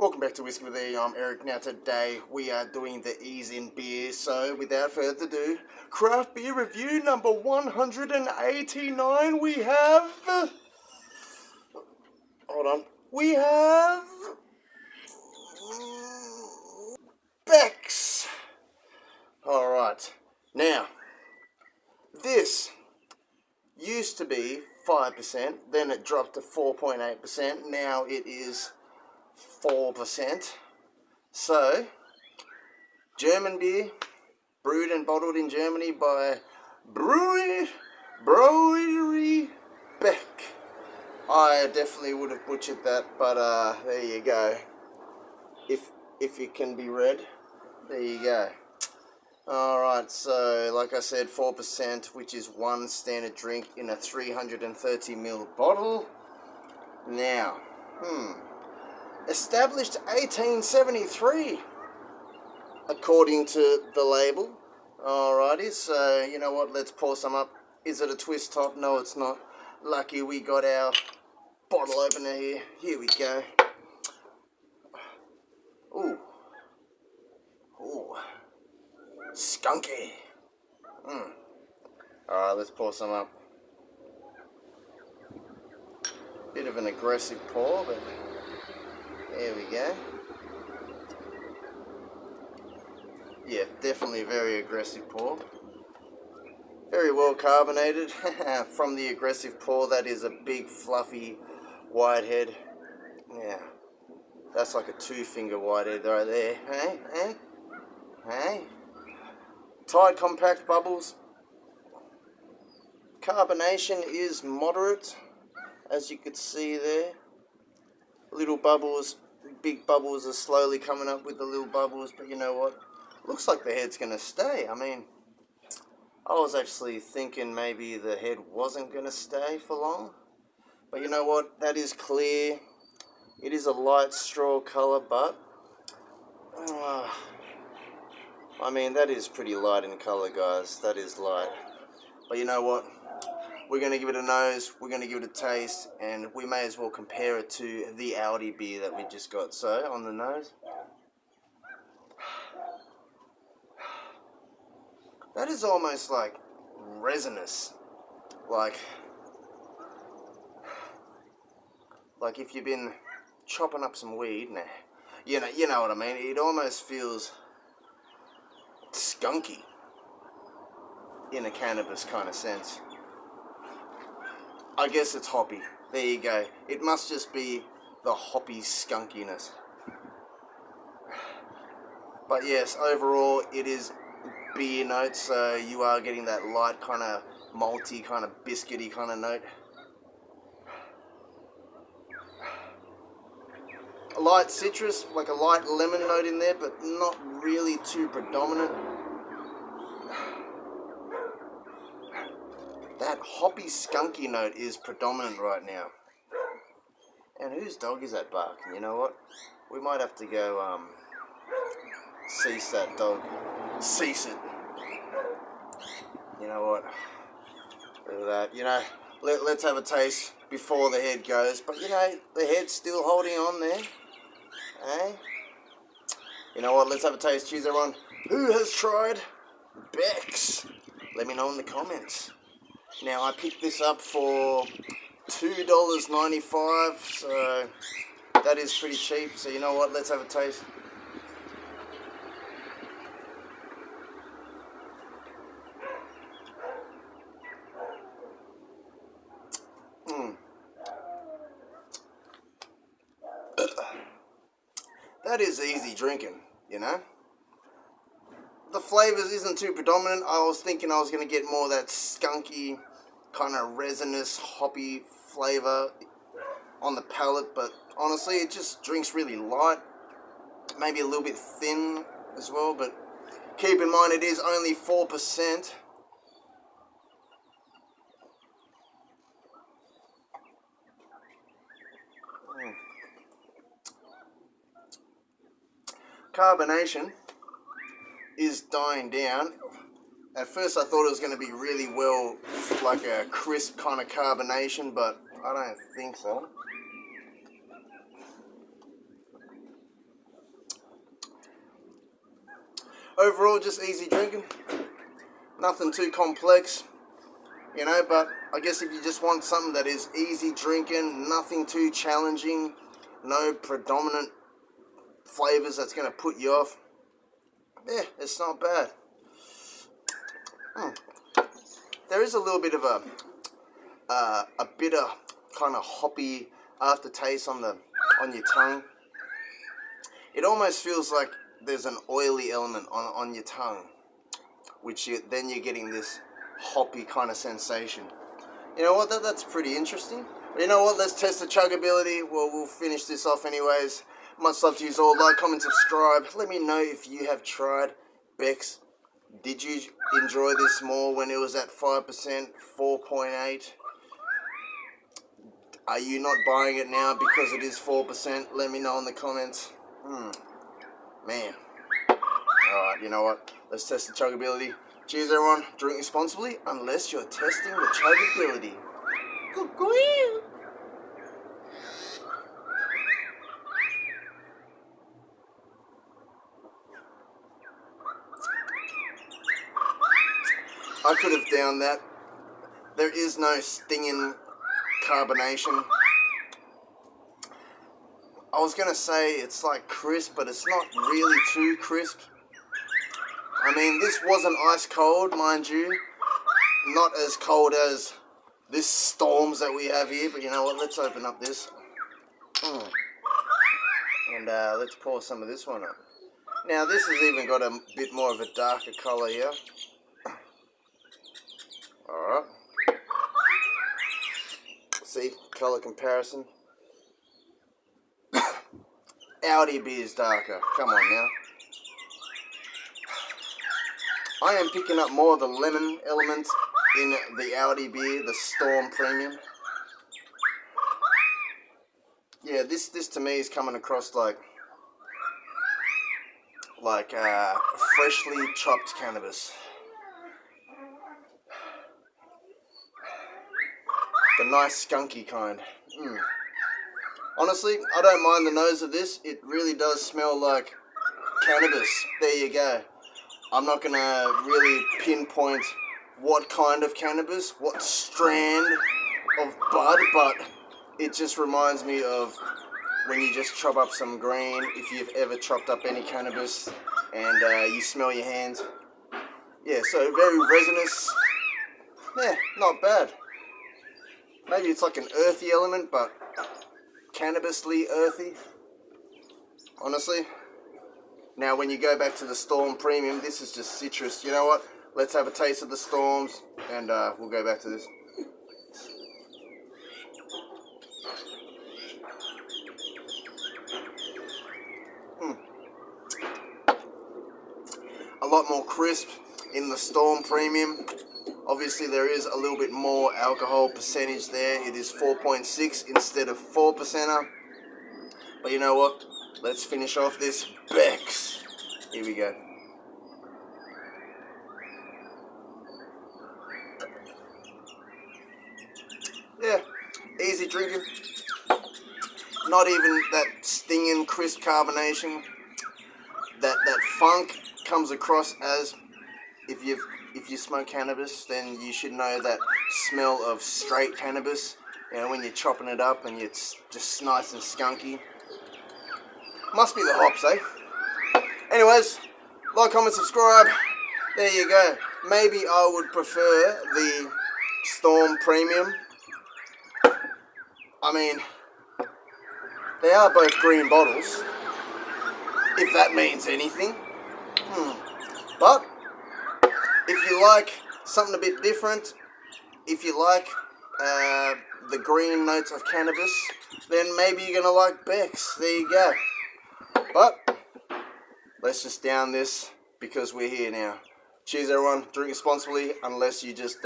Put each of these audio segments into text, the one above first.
Welcome back to Whiskey with E. I'm Eric. Now today we are doing the E's in beer. So without further ado, craft beer review number 189. We have... Hold on. We have... BECK'S. Alright. Now, this used to be 5%. Then it dropped to 4.8%. Now it is 4%. So, German beer, brewed and bottled in Germany by Brewery Beck. I definitely would have butchered that, but there you go. If it can be read, there you go. Alright, so like I said, 4%, which is one standard drink in a 330ml bottle. Now, established 1873, according to the label. Alrighty, so you know what, let's pour some up. Is it a twist top? No, it's not. Lucky we got our bottle opener here. Here we go. Ooh. Ooh. Skunky. Alright, let's pour some up. Bit of an aggressive pour, but there we go. Yeah, definitely a very aggressive pour. Very well carbonated. From the aggressive pour, that is a big fluffy whitehead. Yeah, that's like a two-finger whitehead right there. Hey, hey, hey. Tight, compact bubbles. Carbonation is moderate, as you could see there. Little bubbles, big bubbles are slowly coming up with the little bubbles, but you know what? Looks like the head's going to stay. I mean, I was actually thinking maybe the head wasn't going to stay for long. But you know what? That is clear. It is a light straw colour, but I mean, that is pretty light in colour, guys. That is light. But you know what? We're going to give it a nose, we're going to give it a taste, and we may as well compare it to the Aldi beer that we just got. So, on the nose. That is almost like resinous. Like if you've been chopping up some weed, nah. You know what I mean? It almost feels skunky in a cannabis kind of sense. I guess it's hoppy. There you go. It must just be the hoppy skunkiness. But yes, overall it is beer notes, so you are getting that light kind of malty, kind of biscuity kind of note. A light citrus, like a light lemon note in there, but not really too predominant. That hoppy skunky note is predominant right now. And whose dog is that barking? You know what? We might have to go cease that dog. Cease it. You know what? Look at that. You know, let's have a taste before the head goes. But you know, the head's still holding on there. Eh? You know what? Let's have a taste. Cheers, everyone. Who has tried BECK'S? Let me know in the comments. Now, I picked this up for $2.95, so that is pretty cheap. So you know what? Let's have a taste. That is easy drinking, you know. The flavors isn't too predominant. I was thinking I was going to get more of that skunky, kind of resinous, hoppy flavor on the palate, but honestly, it just drinks really light. Maybe a little bit thin as well, but keep in mind it is only 4%. Carbonation is dying down. At first I thought it was going to be really well, like a crisp kind of carbonation, but I don't think so. overall, just easy drinking. Nothing too complex, you know, but I guess if you just want something that is easy drinking, nothing too challenging, no predominant flavors that's going to put you off, yeah, it's not bad. There is a little bit of a bitter kind of hoppy aftertaste on your tongue. It almost feels like there's an oily element on your tongue, which then you're getting this hoppy kind of sensation. You know what? That's pretty interesting. But you know what? Let's test the chuggability. Well, we'll finish this off anyways. Much love to you all. Like, comment, subscribe. Let me know if you have tried BECK'S. Did you enjoy this more when it was at 5%, 4.8? Are you not buying it now because it is 4%? Let me know in the comments. Man. Alright, you know what? Let's test the chuggability. Cheers, everyone. Drink responsibly unless you're testing the chuggability. I could have downed that. There is no stinging carbonation. I was going to say it's like crisp, but it's not really too crisp. I mean, this wasn't ice cold, mind you. Not as cold as this storms that we have here, but you know what? Let's open up this. And let's pour some of this one up. Now, this has even got a bit more of a darker colour here. Alright. See, colour comparison. Audi beer is darker. Come on now. I am picking up more of the lemon element in the Audi beer, the Storm Premium. Yeah, this to me is coming across like freshly chopped cannabis. The nice skunky kind. Honestly, I don't mind the nose of this. It really does smell like cannabis. There you go. I'm not going to really pinpoint what kind of cannabis, what strand of bud, but it just reminds me of when you just chop up some green, if you've ever chopped up any cannabis and you smell your hands. Yeah, so very resinous. Yeah, not bad. Maybe it's like an earthy element, but cannabis-ly earthy. Honestly. Now, when you go back to the Storm Premium, this is just citrus. You know what? Let's have a taste of the Storms, and we'll go back to this. A lot more crisp in the Storm Premium. Obviously, there is a little bit more alcohol percentage there. It is 4.6 instead of 4%er. But you know what? Let's finish off this BECK'S. Here we go. Yeah, easy drinking. Not even that stinging crisp carbonation. That funk comes across as if you smoke cannabis, then you should know that smell of straight cannabis. You know, when you're chopping it up and it's just nice and skunky. Must be the hops, eh? Anyways, like, comment, subscribe. There you go. Maybe I would prefer the Storm Premium. I mean, they are both green bottles, if that means anything. But if you like something a bit different, if you like the green notes of cannabis, then maybe you're going to like BECK'S. There you go. But let's just down this because we're here now. Cheers, everyone. Drink responsibly unless you just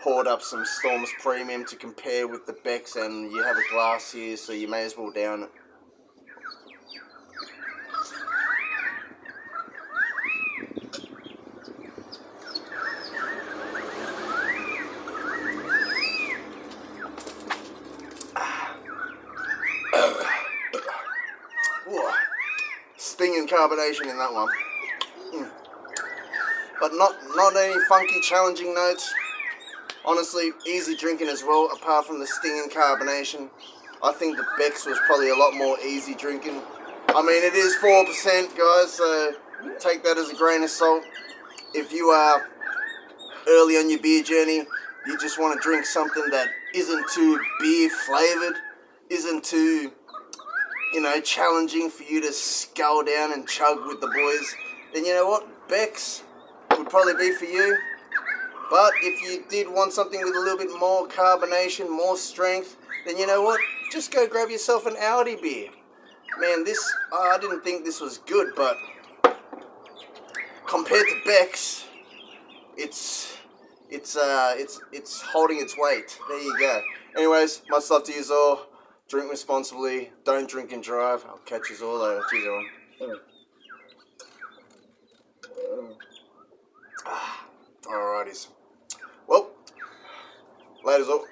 poured up some Storms Premium to compare with the BECK'S, and you have a glass here, so you may as well down it. Stinging carbonation in that one. but not any funky, challenging notes. Honestly, easy drinking as well, apart from the stinging carbonation. I think the BECK'S was probably a lot more easy drinking. I mean, it is 4%, guys, so take that as a grain of salt. If you are early on your beer journey, you just want to drink something that isn't too beer flavored, isn't too, you know, challenging for you to scull down and chug with the boys, then you know what, BECK'S would probably be for you. But if you did want something with a little bit more carbonation, more strength, then you know what, just go grab yourself an Audi beer. Man, this, I didn't think this was good, but compared to BECK'S, it's holding its weight. There you go. Anyways, much love to you all. Drink responsibly. Don't drink and drive. I'll catch you all later. Cheers, everyone. Alrighties. Well, laters all.